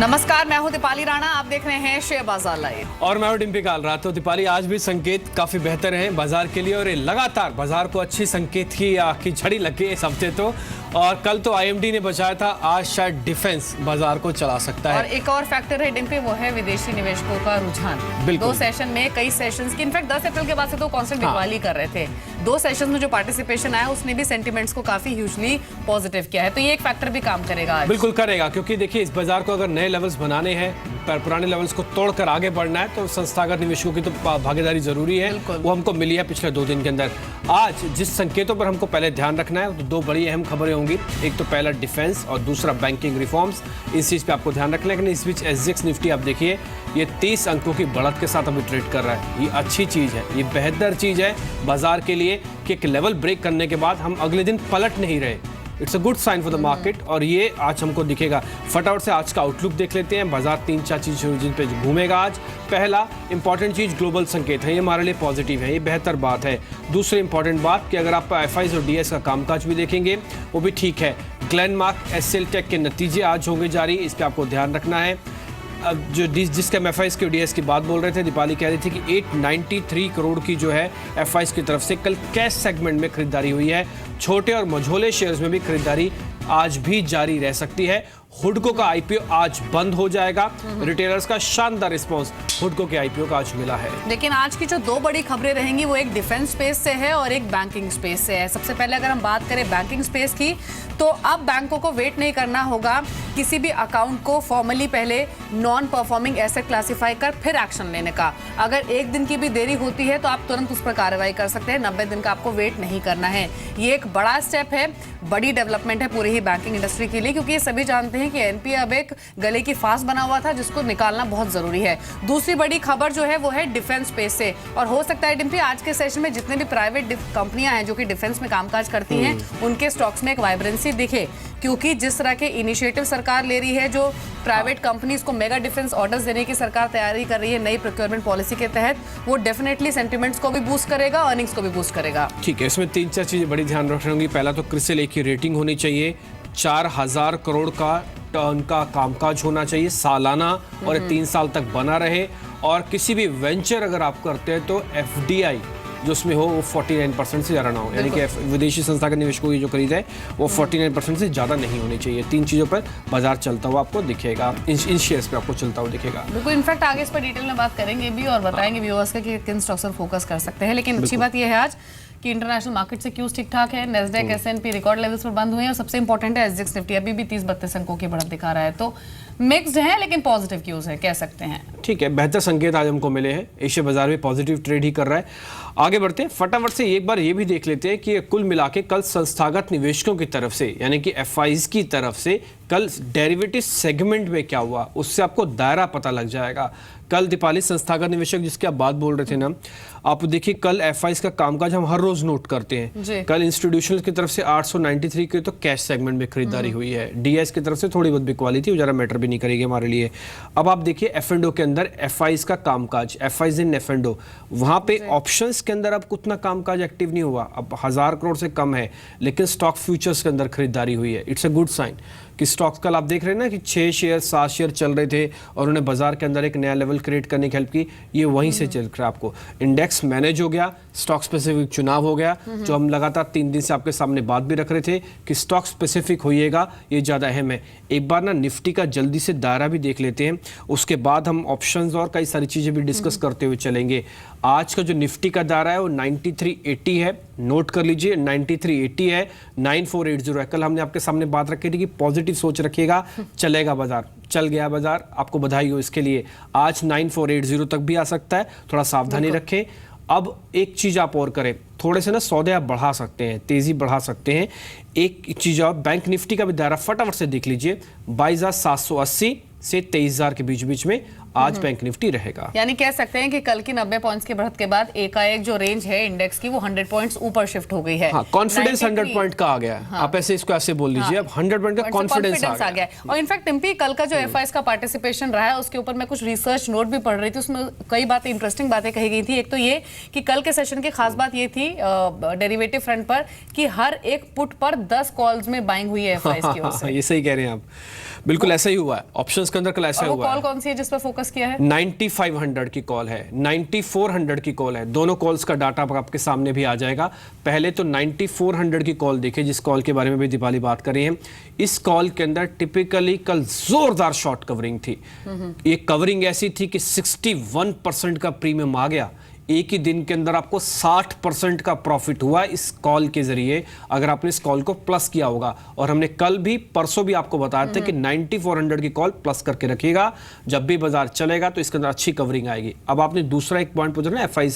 नमस्कार, मैं हूं दीपाली राणा। आप देख रहे हैं शेयर बाजार लाइव और मैं हूं डिम्पी कालरा। तो दीपाली, आज भी संकेत काफी बेहतर हैं बाजार के लिए और ये लगातार बाजार को अच्छी संकेत की झड़ी लग गई इस हफ्ते तो। और कल तो आईएमडी ने बचाया था, आज शायद डिफेंस बाजार को चला सकता है। और एक और फैक्टर है डिम्पी, वो है विदेशी निवेशकों का रुझान। दो सेशन में कई सेशंस की, इनफैक्ट 10 अप्रैल के बाद से तो कांस्टेंट बिकवाली कर रहे थे। दो सेशन में जो पार्टिसिपेशन आया उसने भी सेंटिमेंट्स को काफी ह्यूजली पॉजिटिव किया है, तो ये एक फैक्टर भी काम करेगा आज। बिल्कुल करेगा, क्योंकि देखिए इस बाजार को अगर नए लेवल्स बनाने हैं, पुराने लेवल्स को तोड़कर आगे बढ़ना है, तो संस्थागत निवेशकों की तो भागीदारी जरूरी है। वो हमको मिली है पिछले 2 दिन के अंदर। आज जिस संकेतों पर हमको पहले ध्यान रखना है, तो 2 बड़ी अहम खबरें होंगी। एक तो पहला डिफेंस और दूसरा बैंकिंग रिफॉर्म्स। इस चीज पे आपको ध्यान रखना है। लेकिन इस बीच एसजीएक्स निफ्टी आप देखिए, ये 30 अंकों की बढ़त के साथ अभी ट्रेड कर रहा है। ये अच्छी चीज है, ये बेहतर चीज है बाजार के लिए कि एक लेवल ब्रेक करने के बाद हम अगले दिन पलट नहीं रहे। It's a good sign for the market और ये आज हमको दिखेगा। फटाफट से आज का आउटलुक देख लेते हैं। बाजार 3-4 चीज़ जिन पे घूमेगा आज। पहला इंपॉर्टेंट चीज़ ग्लोबल संकेत है, ये हमारे लिए पॉजिटिव है, ये बेहतर बात है। दूसरी इंपॉर्टेंट बात कि अगर आप एफआईज और डीएस का कामकाज भी देखेंगे वो भी ठीक है। ग्लेनमार्क एसएल टेक के नतीजे आज होंगे जारी, इस पर आपको ध्यान रखना है। अब जो जिसका हम एफआईज के डीएस की बात बोल रहे थे, दीपाली कह रही थी कि 893 करोड़ की जो है एफआईज की तरफ से कल कैश सेगमेंट में खरीदारी हुई है। छोटे और मझोले शेयर्स में भी खरीदारी आज भी जारी रह सकती है। हुडको का आईपीओ आज बंद हो जाएगा। रिटेलर्स का शानदार रिस्पांस हुडको के आईपीओ का आज मिला है। लेकिन आज की जो 2 बड़ी खबरें रहेंगी वो एक डिफेंस स्पेस से है और एक बैंकिंग स्पेस से है। सबसे पहले अगर हम बात करें बैंकिंग स्पेस की, तो अब बैंकों को वेट नहीं करना होगा किसी भी अकाउंट को फॉर्मली पहले नॉन परफॉर्मिंग एसेट क्लासिफाई कर फिर एक्शन लेने का। अगर 1 दिन की भी देरी होती है तो आप तुरंत उस पर कार्रवाई कर सकते हैं। 90 दिन का आपको वेट नहीं करना है। ये एक बड़ा स्टेप है, बड़ी डेवलपमेंट है पूरी ही बैंकिंग इंडस्ट्री के लिए, क्योंकि ये सभी जानते हैं कि एनपीए अब एक गले की फांस बना हुआ था जिसको निकालना बहुत जरूरी है। दूसरी बड़ी खबर जो है वो है डिफेंस स्पेस से, और हो सकता है डिम्पी आज के सेशन में जितने भी प्राइवेट कंपनियां हैं जो कि डिफेंस में कामकाज करती हैं उनके स्टॉक्स में एक वाइब्रेंसी दिखे, क्योंकि जिस तरह के इनिशिएटिव सरकार ले रही है, जो प्राइवेट कंपनीज को मेगा डिफेंस ऑर्डर्स देने की सरकार तैयारी कर रही है नई प्रोक्योरमेंट पॉलिसी के तहत, वो डेफिनेटली सेंटिमेंट्स को भी बूस्ट करेगा, अर्निंग्स को भी बूस्ट करेगा। ठीक है, इसमें 3-4 चीजें बड़ी ध्यान रखनी होंगी। पहला तो क्रिसिल एक की रेटिंग होनी चाहिए, 4000 करोड़ का टर्न का कामकाज होना चाहिए सालाना और 3 साल तक बना रहे। और किसी भी वेंचर अगर आप करते हैं तो एफडीआई जो उसमें हो वो 49% से ज़्यादा ना हो, यानी कि विदेशी संस्था के निवेशकों की जो खरीद है वो 49% से ज़्यादा नहीं होनी चाहिए। 3 चीज़ों पर बाजार चलता हुआ आपको दिखेगा, इन शेयर्स पे आपको चलता हुआ दिखेगा। बिल्कुल, इनफैक्ट आगे इस पर डिटेल में बात करेंगे भी और बताएंगे व्यूअर्स कि किन स्टॉक्स पर फोकस कर सकते हैं। लेकिन अच्छी बात यह है आज कि इंटरनेशनल मार्केट से क्यूज ठीक ठाक है। नेस्डैक एसएनपी रिकॉर्ड लेवल्स पर बंद हुए हैं और सबसे इंपॉर्टेंट है एसजीएक्स निफ्टी अभी भी 30-32 अंकों की बढ़त दिखा रहा है। तो मिक्स्ड है लेकिन पॉजिटिव क्यूज है, कह सकते हैं। ठीक है, बेहतर संकेत आज हमको मिले हैं। एशिया बाजार में पॉजिटिव ट्रेड ही कर रहा है। आगे बढ़ते हैं, फटाफट से एक बार ये भी देख लेते हैं कि कुल मिला के कल संस्थागत निवेशकों की तरफ से, यानी कि एफआईज की तरफ से कल डेरिवेटिव सेगमेंट में क्या हुआ, उससे आपको दायरा पता लग जाएगा। कल दीपाली संस्थागत निवेशक जिसकी आप बात बोल रहे थे ना, आप देखिए कल एफआईज का कामकाज हम हर रोज नोट करते हैं। कल इंस्टीट्यूशनल की तरफ से 893 की तो कैश सेगमेंट में खरीदारी हुई है। डीएस की तरफ से थोड़ी बहुत बिकवाली थी, वो जरा मैटर भी नहीं करेगी हमारे लिए। अब आप देखिए एफ&ओ के अंदर एफआईज का कामकाज, एफआईज इन एफ&ओ, वहां पे ऑप्शंस के अंदर अब उतना कामकाज एक्टिव नहीं हुआ, अब 1000 करोड़ से कम है, लेकिन स्टॉक फ्यूचर्स के अंदर खरीदारी हुई है। इट्स अ गुड साइन कि स्टॉक्स कल आप देख रहे हैं ना कि 6 शेयर 7 शेयर चल रहे थे और उन्हें बाजार के अंदर एक नया लेवल क्रिएट करने की हेल्प की। ये वहीं से चल रहा है। आपको इंडेक्स मैनेज हो गया, स्टॉक स्पेसिफिक चुनाव हो गया, जो हम लगातार 3 दिन से आपके सामने बात भी रख रहे थे कि स्टॉक स्पेसिफिक होइएगा, ये ज़्यादा अहम है। एक बार ना निफ्टी का जल्दी से दायरा भी देख लेते हैं, उसके बाद हम ऑप्शंस और कई सारी चीज़ें भी डिस्कस करते हुए चलेंगे। आज का जो निफ्टी का दायरा है वो 9380 है, नोट कर लीजिए 9380 है, 9480 है। कल हमने आपके सामने बात रखी थी कि पॉजिटिव सोच रखिएगा, चलेगा बाजार, चल गया बाजार, आपको बधाई हो इसके लिए। आज 9480 तक भी आ सकता है, थोड़ा सावधानी रखें। अब एक चीज आप और करें, थोड़े से ना सौदे आप बढ़ा सकते हैं, तेजी बढ़ा सकते हैं। एक चीज आप बैंक निफ्टी का भी दायरा फटाफट से देख लीजिए, 22,780 से 23,000 के बीच में आज बैंक निफ्टी रहेगा। यानी कह सकते हैं कि कल की 90 पॉइंट्स की बढ़त के बाद एकाएक जो रेंज है इंडेक्स की वो 100 पॉइंट्स ऊपर शिफ्ट हो गई है। हाँ, कॉन्फिडेंस 100 पॉइंट का आ गया है। हाँ। आप ऐसे इसको ऐसे बोल लीजिए, अब 100 पॉइंट का कॉन्फिडेंस आ गया है। और इनफैक्ट टिम्पी कल का जो एफआईएस का पार्टिसिपेशन रहा है उसके ऊपर मैं कुछ रिसर्च नोट भी पढ़ रही थी, उसमें कई बातें इंटरेस्टिंग बातें कही गई थी। एक तो ये कि कल के सेशन की खास बात ये थी डेरिवेटिव फ्रंट पर कि हर एक पुट पर 10 कॉल्स में बाइंग हुई है एफआईएस की ओर से। ये सही कह रहे हैं आप। बिल्कुल ऐसा ही हुआ है, ऑप्शंस के अंदर कल ऐसा और वो हुआ कॉल है। कौन सी है जिस पर फोकस किया है? 9500 की कॉल है, 9400 की कॉल है। दोनों कॉल्स का डाटा आपके सामने भी आ जाएगा। पहले तो 9400 की कॉल देखिए, जिस कॉल के बारे में भी दीपाली बात कर रही है। इस कॉल के अंदर टिपिकली कल जोरदार शॉर्ट कवरिंग थी। ये कवरिंग ऐसी थी कि 61% का प्रीमियम आ गया। एक ही दिन के अंदर आपको 60% का प्रॉफिट हुआ इस कॉल के जरिए, अगर आपने इस कॉल को प्लस किया होगा। और हमने कल भी परसों भी आपको बताया था कि 9400 की कॉल प्लस करके रखिएगा, जब भी बाजार चलेगा तो इसके अंदर अच्छी कवरिंग आएगी। अब आपने दूसरा एक पॉइंट पूछा ना, एफआई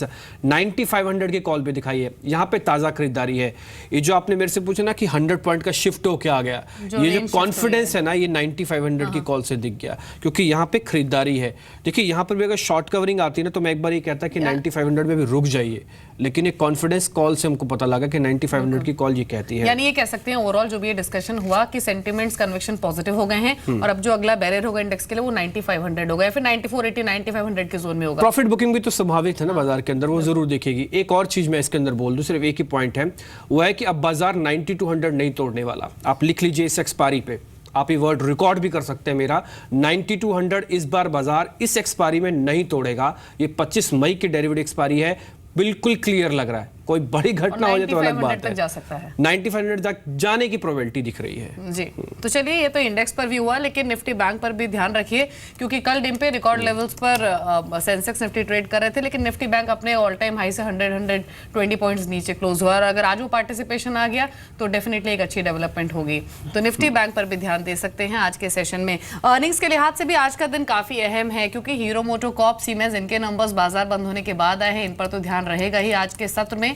9500 की कॉल पे दिखाई है, यहाँ पे ताजा खरीदारी है। ये जो आपने मेरे से पूछा ना कि 100 पॉइंट का शिफ्ट हो क्या आ गया, ये जो कॉन्फिडेंस है ना, ये 9500 की कॉल से दिख गया, क्योंकि यहाँ पे खरीदारी है। देखिए यहाँ पर भी अगर शॉर्ट कवरिंग आती है ना, तो मैं एक बार ये कहता कि 9500 में भी रुक जाइए, लेकिन एक कॉन्फिडेंस कॉल से हमको पता लगा कि 9500 की कॉल ये कहती है। यानी ये कह सकते हैं ओवरऑल जो भी ये डिस्कशन हुआ कि सेंटिमेंट्स कन्विक्शन पॉजिटिव हो गए हैं, और अब जो अगला बैरियर होगा इंडेक्स के लिए वो 9500 होगा, या फिर 9480 9500 के जोन में होगा। प्रॉफिट बुकिंग भी तो स्वाभाविक है ना बाजार के अंदर, वो जरूर देखेगी। एक और चीज मैं इसके अंदर बोल दूं, सिर्फ एक ही पॉइंट है, वो है कि अब बाजार 9200 नहीं तोड़ने वाला। आप लिख लीजिए इस एक्सपायरी पे, आप ये वर्ड रिकॉर्ड भी कर सकते हैं मेरा, 9200 इस बार बाजार इस एक्सपायरी में नहीं तोड़ेगा। ये 25 मई की डेरिवेटिव एक्सपायरी है, बिल्कुल क्लियर लग रहा है। कोई बड़ी घटना हो जाए तो अलग बात है, जा सकता है। 9500 तक जाने की प्रोबेबिलिटी दिख रही है जी। तो चलिए, ये तो इंडेक्स पर भी हुआ, लेकिन निफ्टी बैंक पर भी ध्यान रखिए, क्योंकि कल दिन पे रिकॉर्ड लेवल्स पर सेंसेक्स निफ्टी ट्रेड कर रहे थे, लेकिन निफ्टी बैंक अपने ऑल टाइम हाई से 120 पॉइंट्स नीचे क्लोज हुआ। और अगर आज वो पार्टिसिपेशन आ गया तो डेफिनेटली एक अच्छी डेवलपमेंट होगी। तो निफ्टी बैंक पर भी ध्यान दे सकते हैं आज के सेशन में। अर्निंग्स के लिहाज से भी आज का दिन काफी अहम है, क्योंकि हीरो मोटोकॉर्प, सीमेंस, इनके नंबर्स बाजार बंद होने के बाद आए हैं, इन पर तो ध्यान रहेगा ही। आज के सत्र में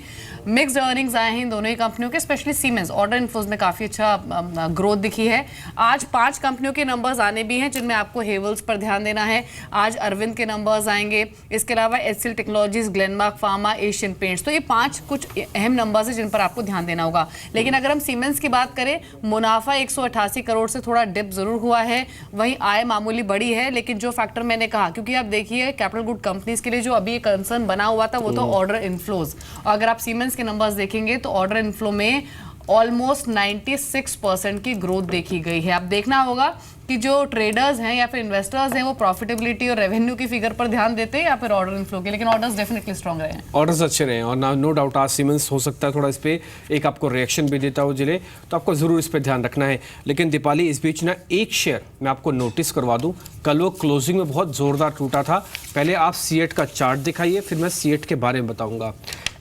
मिक्स्ड अर्निंग्स आए हैं इन दोनों ही कंपनियों के, स्पेशली सीमेंस। ऑर्डर इनफ्लोज में काफी अच्छा ग्रोथ दिखी है। आज 5 कंपनियों के नंबर्स आने भी हैं, जिनमें आपको हेवल्स पर ध्यान देना है। आज अरविंद के नंबर्स आएंगे, इसके अलावा HCL technologies, Glenmark pharma, Asian paints. तो ये 5 कुछ अहम नंबर्स हैं जिन पर आपको ध्यान देना होगा। लेकिन अगर हम सीमेंस की बात करें, मुनाफा 188 करोड़ से थोड़ा डिप जरूर हुआ है, वहीं आय मामूली बड़ी है। लेकिन जो फैक्टर मैंने कहा, क्योंकि आप देखिए कैपिटल गुड कंपनीज के लिए जो अभी कंसर्न बना हुआ था वो तो ऑर्डर इनफ्लोज, और अगर आप सीमेंस के नंबर्स देखेंगे तो ऑर्डर इनफ्लो में ऑलमोस्ट 96% की ग्रोथ देखी गई है। अब देखना होगा कि जो ट्रेडर्स हैं या फिर इन्वेस्टर्स हैं वो प्रॉफिटेबिलिटी और रेवेन्यू की फिगर पर ध्यान देते हैं या फिर ऑर्डर इनफ्लो के, लेकिन ऑर्डर्स डेफिनेटली स्ट्रांग रहे हैं। ऑर्डर्स अच्छे रहे हैं, और नो डाउट आज सीमेंस हो सकता है थोड़ा इस पे एक आपको रिएक्शन भी देता हो जिले, तो आपको जरूर इस पे ध्यान रखना है। लेकिन दीपाली, इस बीच ना एक शेयर मैं आपको नोटिस करवा दूं, कल वो क्लोजिंग में बहुत जोरदार टूटा था। पहले आप सीएट का चार्ट दिखाइए, फिर मैं सीएट के बारे में बताऊंगा।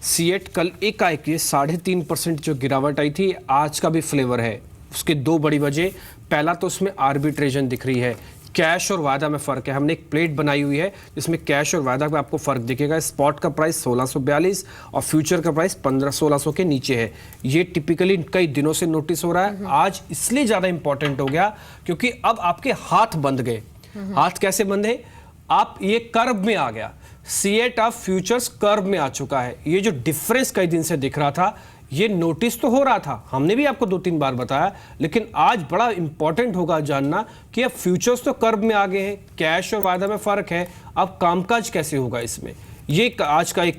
सीएट कल एकाएक 3.5% जो गिरावट आई थी, आज का भी फ्लेवर है। उसके 2 बड़ी वजह, पहला तो उसमें आर्बिट्रेशन दिख रही है, कैश और वायदा में फ़र्क है। हमने एक प्लेट बनाई हुई है जिसमें कैश और वायदा में आपको फ़र्क दिखेगा। स्पॉट का प्राइस 1642 और फ्यूचर का प्राइस 1500-1600 के नीचे है। ये टिपिकली कई दिनों से नोटिस हो रहा है। आज इसलिए ज़्यादा इंपॉर्टेंट हो गया क्योंकि अब आपके हाथ बंध गए। हाथ कैसे बंधे? आप ये कर्व में आ गया, सीएट ऑफ फ्यूचर्स कर्व में आ चुका है। ये जो डिफरेंस कई दिन से दिख रहा था, ये नोटिस तो हो रहा था, हमने भी आपको 2-3 बार बताया, लेकिन आज बड़ा इंपॉर्टेंट होगा जानना कि अब फ्यूचर्स तो कर्व में आ गए हैं, कैश और वायदा में फर्क है, अब कामकाज कैसे होगा इसमें। ये आज का एक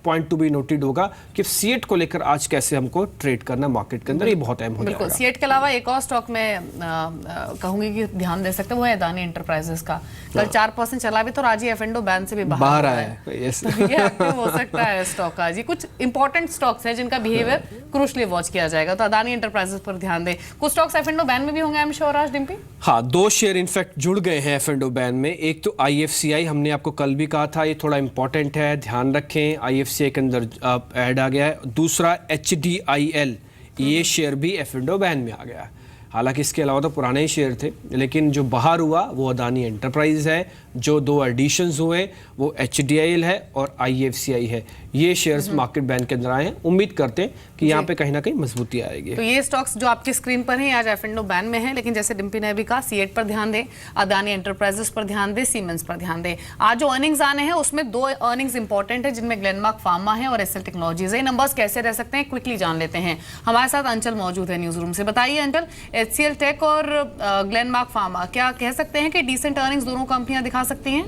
पॉइंट टू बी नोटेड होगा कि सीएट को लेकर आज कैसे हमको ट्रेड करना मार्केट के अंदर, ये बहुत अहम हो जाएगा। बिल्कुल। सीएट के अलावा एक और स्टॉक में कहूंगी कि ध्यान दे सकते हैं, वो है अदानी एंटरप्राइजेस का। कल 4% चला भी तो आज एफ&ओ बैन से भी बाहर आया है। यस, तो ये एक्टिव हो सकता है स्टॉक आज। ये कुछ इंपॉर्टेंट स्टॉक्स हैं जिनका बिहेवियर क्रूशली वॉच किया जाएगा, तो अदानी एंटरप्राइजेस पर ध्यान दें। कुछ स्टॉक्स एफ&ओ बैन में भी होंगे, आई एम श्योर। आज डिम्पी, हाँ, 2 शेयर इनफैक्ट जुड़ गए हैं एफ&ओ बैन में। एक तो IFCI, हमने आपको कल भी कहा था ये थोड़ा इंपॉर्टेंट है, ध्यान रखें। IFCI के अंदर ऐड आ गया है। दूसरा HDIL, ये शेयर भी एफ&ओ बैन में आ गया। हालांकि इसके अलावा तो पुराने ही शेयर थे, लेकिन जो बाहर हुआ वो अदानी एंटरप्राइज है। जो 2 एडिशंस हुए वो HDIL है और IFCI है। ये शेयर्स मार्केट बैन के अंदर आए हैं। उम्मीद करते हैं कि यहाँ पे कहीं ना कहीं मजबूती आएगी। तो ये स्टॉक्स जो आपकी स्क्रीन पर हैं आज एफ&ओ बैन में है, लेकिन जैसे डिम्पी ने भी कहा, सीएट पर ध्यान दें, अदानी एंटरप्राइजेस पर ध्यान दें, सीमेंस पर ध्यान दें। आज जो अर्निंग्स आने हैं उसमें 2 अर्निंग्स इंपॉर्टेंट है, जिनमें ग्लेनमार्क फार्मा है और एचसीएल टेक्नोलॉजीज है। ये नंबर्स कैसे रह सकते हैं क्विकली जान लेते हैं। हमारे साथ अंचल मौजूद है न्यूज रूम से। बताइए अंचल, एचसीएल टेक और ग्लेनमार्क फार्मा, क्या कह सकते हैं कि डिसेंट अर्निंग्स दोनों कंपनियां दिखा सकती हैं?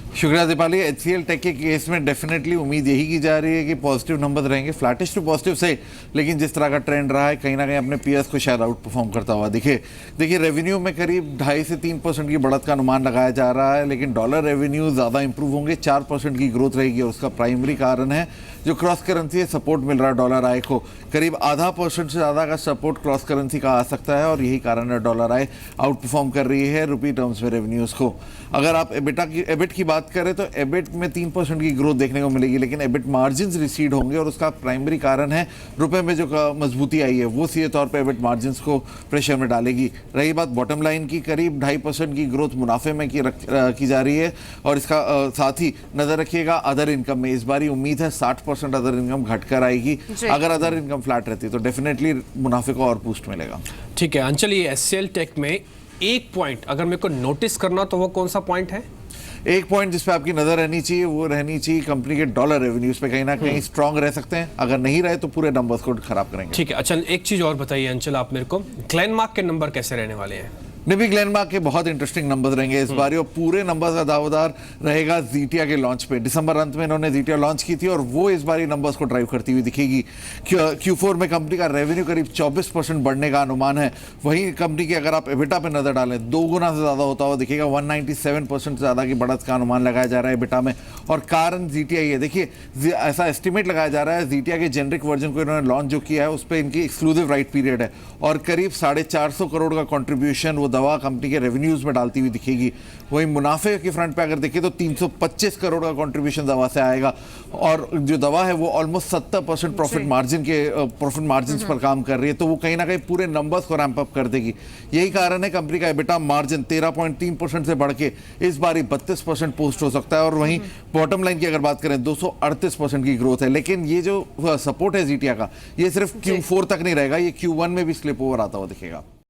शुक्रिया दीपाली। HCL टेक के केस में डेफिनेटली उम्मीद यही की जा रही है कि पॉजिटिव नंबर्स रहेंगे, फ्लैटिश टू पॉजिटिव से, लेकिन जिस तरह का ट्रेंड रहा है कहीं ना कहीं अपने पीएस को शायद आउट परफॉर्म करता हुआ दिखे। देखिए रेवेन्यू में करीब 2.5 से 3% की बढ़त का अनुमान लगाया जा रहा है, लेकिन डॉलर रेवेन्यू ज़्यादा इंप्रूव होंगे, 4% की ग्रोथ रहेगी और उसका प्राइमरी कारण है जो क्रॉस करेंसी सपोर्ट मिल रहा है डॉलर आय को। करीब 0.5% से ज़्यादा का सपोर्ट क्रॉस करेंसी का आ सकता है और यही कारण है डॉलर आय आउट परफॉर्म कर रही है रुपी टर्म्स में रेवेन्यूज़ को। अगर आप एबिट की बात करें तो एबिट में 3% की ग्रोथ देखने को मिलेगी, लेकिन एबिट मार्जिन्स रिसीड होंगे और उसका प्राइमरी कारण है रुपए में जो मजबूती आई है वो सीधे तौर पे एबिट मार्जिन्स को प्रेशर में डालेगी। रही बात बॉटम लाइन की, करीब 2.5% की ग्रोथ मुनाफे में की जा रही है और इसका साथ ही नजर रखिएगा अदर इनकम में। इस बारी उम्मीद है 60% अदर इनकम घटकर आएगी। अगर अदर इनकम फ्लैट रहती तो डेफिनेटली मुनाफे को और बूस्ट मिलेगा। ठीक है अंचल, ये HCL टेक में एक पॉइंट अगर मेरे को नोटिस करना तो वो कौन सा पॉइंट है? एक पॉइंट जिस पे आपकी नजर रहनी चाहिए वो रहनी चाहिए कंपनी के डॉलर रेवेन्यूज पे, कहीं ना कहीं स्ट्रांग रह सकते हैं। अगर नहीं रहे तो पूरे नंबर्स को खराब करेंगे। ठीक है। अच्छा, एक चीज और बताइए अंचल आप मेरे को, ग्लेनमार्क के नंबर कैसे रहने वाले हैं? निबी ग्लेनमार्क के बहुत इंटरेस्टिंग नंबर्स रहेंगे इस बार और पूरे नंबर्स का दावेदार रहेगा जीटिया के लॉन्च पे। दिसंबर अंत में इन्होंने जीटिया लॉन्च की थी और वो इस बार नंबर्स को ड्राइव करती हुई दिखेगी। Q4 में कंपनी का रेवेन्यू करीब 24% बढ़ने का अनुमान है। वहीं कंपनी की अगर आप एबिटा पे नजर डालें 2 गुना से ज्यादा होता हुआ दिखेगा। 197% से ज्यादा की बढ़त का अनुमान लगाया जा रहा है एबिटा में और कारण जीटिया ही है। देखिए ऐसा एस्टिमेट लगाया जा रहा है जीटिया के जेनरिक वर्जन को इन्होंने लॉन्च जो किया है उस पर इनकी एक्सक्लूसिव राइट पीरियड है और करीब 450 करोड़ का कॉन्ट्रीब्यूशन वो दवा कंपनी के रेवेन्यूज में डालती हुई दिखेगी। वहीं मुनाफे के फ्रंट पे अगर देखें तो 325 करोड़ का कंट्रीब्यूशन दवा से आएगा और जो दवा है वो ऑलमोस्ट 70% प्रॉफिट मार्जिन पर काम कर रही है, तो वो कहीं ना कहीं पूरे नंबर्स को रैंप अप कर देगी। यही कारण है कंपनी का एबिटा मार्जिन 13.3% से बढ़ के इस बार 32% पोस्ट हो सकता है और वहीं बॉटम लाइन की अगर बात करें 238% की ग्रोथ है। लेकिन ये जो सपोर्ट है जीटिया का ये सिर्फ Q4 तक नहीं रहेगा, ये Q1 में भी स्लिप ओवर आता हुआ दिखेगा।